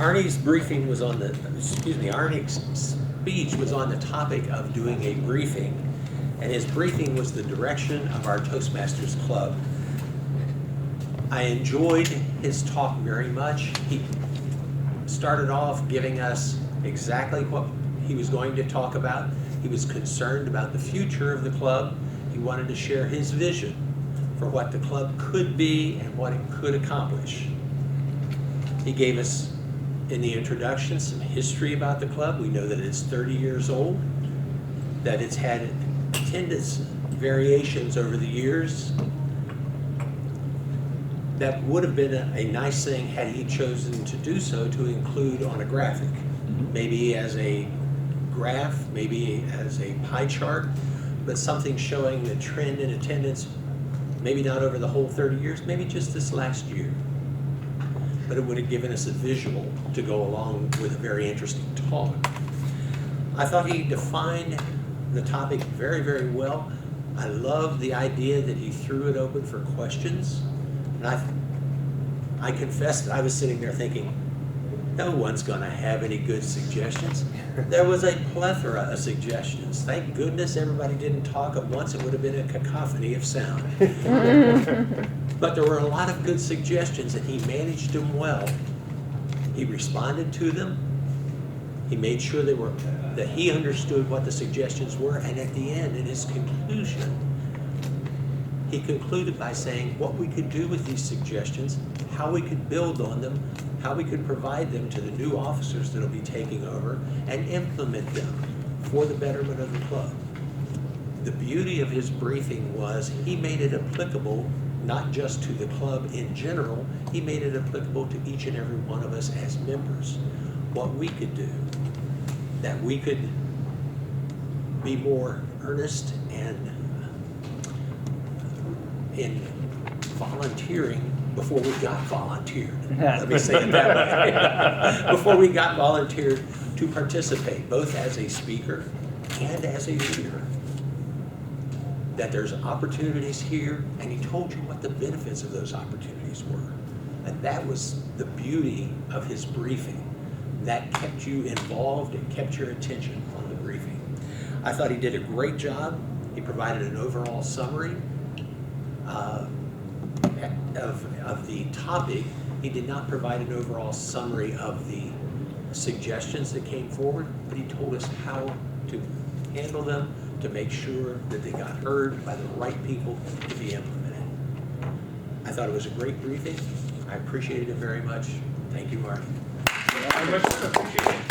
Arnie's briefing was on the, Arnie's speech was on the topic of doing a briefing. And his briefing was the direction of our Toastmasters Club. I enjoyed his talk very much. He started off giving us exactly what he was going to talk about. He was concerned about the future of the club. He wanted to share his vision for what the club could be and what it could accomplish. He gave us, in the introduction, some history about the club. We know that it's 30 years old, that it's had attendance variations over the years. That would have been a nice thing had he chosen to do so, to include on a graphic. Maybe as a graph, maybe as a pie chart, but something showing the trend in attendance, maybe not over the whole 30 years, maybe just this last year. But it would have given us a visual to go along with a very interesting talk. I thought he defined the topic very, very well. I love the idea that he threw it open for questions. And I confess that I was sitting there thinking, no one's going to have any good suggestions. There was a plethora of suggestions. Thank goodness everybody didn't talk at once. It would have been a cacophony of sound. But there were a lot of good suggestions, and he managed them well. He responded to them. He made sure that he understood what the suggestions were, and at the end, in his conclusion, he concluded by saying what we could do with these suggestions, how we could build on them, how we could provide them to the new officers that will be taking over, and implement them for the betterment of the club. The beauty of his briefing was he made it applicable not just to the club in general, he made it applicable to each and every one of us as members. What we could do, that we could be more earnest and in volunteering before we got volunteered. Let me say it that way. Before we got volunteered to participate, both as a speaker and as a leader. That there's opportunities here, and he told you what the benefits of those opportunities were. And that was the beauty of his briefing. That kept you involved and kept your attention on the briefing. I thought he did a great job. He provided an overall summary of the topic. He did not provide an overall summary of the suggestions that came forward, but he told us how to handle them, to make sure that they got heard by the right people to be implemented. I thought it was a great briefing. I appreciated it very much. Thank you, Arnie. I much appreciate it.